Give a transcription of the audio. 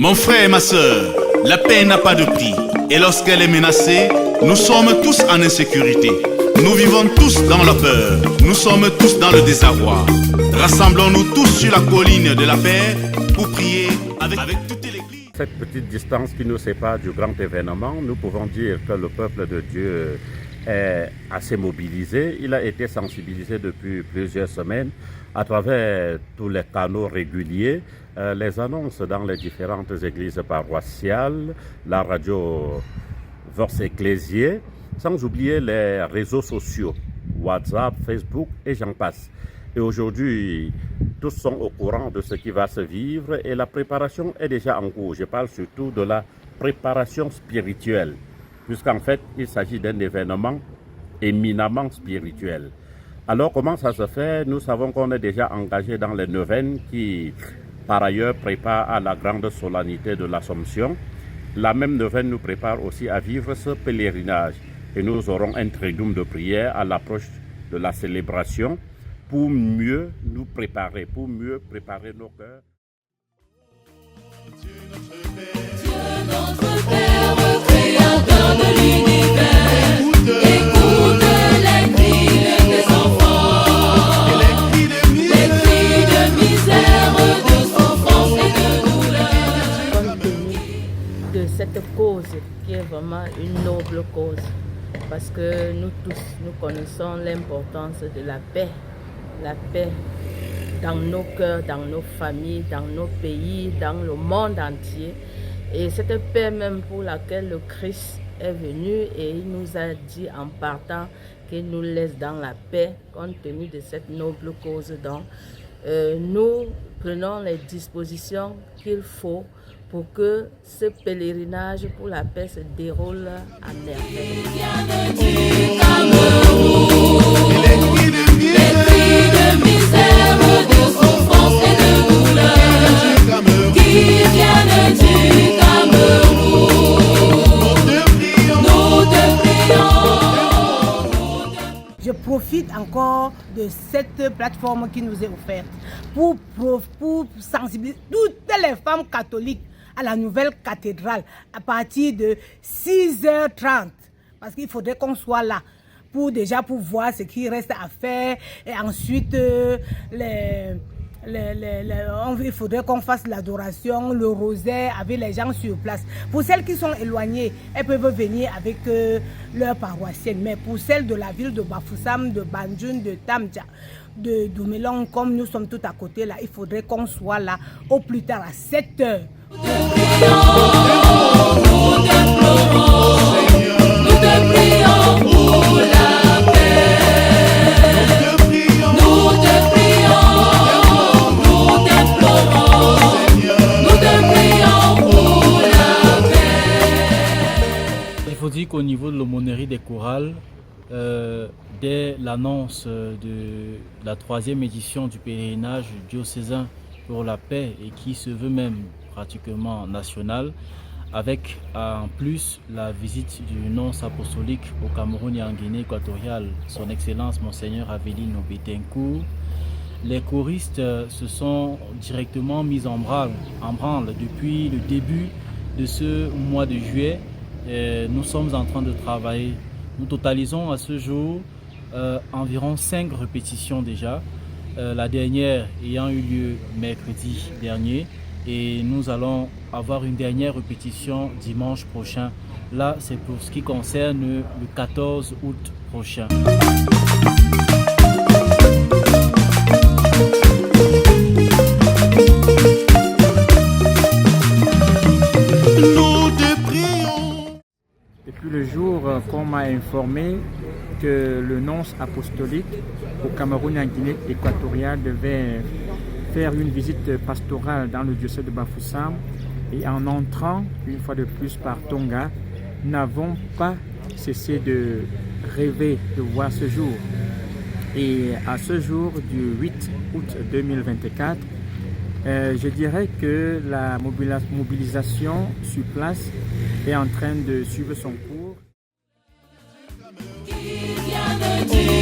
Mon frère et ma sœur, la paix n'a pas de prix. Et lorsqu'elle est menacée, nous sommes tous en insécurité. Nous vivons tous dans la peur. Nous sommes tous dans le désarroi. Rassemblons-nous tous sur la colline de la paix pour prier avec toute l'Église. Cette petite distance qui nous sépare du grand événement, nous pouvons dire que le peuple de Dieu est assez mobilisé. Il a été sensibilisé depuis plusieurs semaines à travers tous les canaux réguliers, les annonces dans les différentes églises paroissiales, la radio Vox Ecclésiae, sans oublier les réseaux sociaux, WhatsApp, Facebook et j'en passe. Et aujourd'hui, tous sont au courant de ce qui va se vivre et la préparation est déjà en cours. Je parle surtout de la préparation spirituelle, puisqu'en fait, il s'agit d'un événement éminemment spirituel. Alors, comment ça se fait? Nous savons qu'on est déjà engagé dans les neuvaines qui, par ailleurs, préparent à la grande solennité de l'Assomption. La même neuvaine nous prépare aussi à vivre ce pèlerinage. Et nous aurons un triduum de prière à l'approche de la célébration pour mieux nous préparer, pour mieux préparer nos cœurs. Dieu notre Père, créateur de l'univers, écoute les cris de tes enfants, les cris de misère, de souffrance et de douleur. Compte tenu de cette cause qui est vraiment une noble cause, parce que nous tous, nous connaissons l'importance de la paix dans nos cœurs, dans nos familles, dans nos pays, dans le monde entier. Et cette paix même pour laquelle le Christ est venu et il nous a dit en partant qu'il nous laisse dans la paix, compte tenu de cette noble cause. Donc, nous prenons les dispositions qu'il faut pour que ce pèlerinage pour la paix se déroule à merveille. Je profite encore de cette plateforme qui nous est offerte pour sensibiliser toutes les femmes catholiques à la nouvelle cathédrale à partir de 6h30. Parce qu'il faudrait qu'on soit là pour voir ce qui reste à faire. Et ensuite, il faudrait qu'on fasse l'adoration, le rosaire avec les gens sur place. Pour celles qui sont éloignées, elles peuvent venir avec leurs paroissiennes. Mais pour celles de la ville de Bafoussam, de Banjul, de Tamja, de Doumelong, comme nous sommes tout à côté là, il faudrait qu'on soit là au plus tard à 7h. Nous te prions pour la paix. Nous te prions, nous t'implorons. Nous te prions pour la paix. Il faut dire qu'au niveau de l'aumônerie des chorales, dès l'annonce de la 3e édition du pèlerinage diocésain pour la paix et qui se veut même pratiquement national, avec en plus la visite du nonce apostolique au Cameroun et en Guinée équatoriale, son Excellence Monseigneur Aveline Betancourt, les choristes se sont directement mis en branle depuis le début de ce mois de juillet. Nous sommes en train de travailler. Nous totalisons à ce jour environ 5 répétitions déjà, la dernière ayant eu lieu mercredi dernier. Et nous allons avoir une dernière répétition dimanche prochain. Là, c'est pour ce qui concerne le 14 août prochain. Nous te prions. Depuis le jour qu'on m'a informé que le nonce apostolique au Cameroun et en Guinée équatoriale devait faire une visite pastorale dans le diocèse de Bafoussam et en entrant une fois de plus par Tonga, n'avons pas cessé de rêver de voir ce jour. Et à ce jour du 8 août 2024, je dirais que la mobilisation sur place est en train de suivre son cours. Qui vient de Dieu.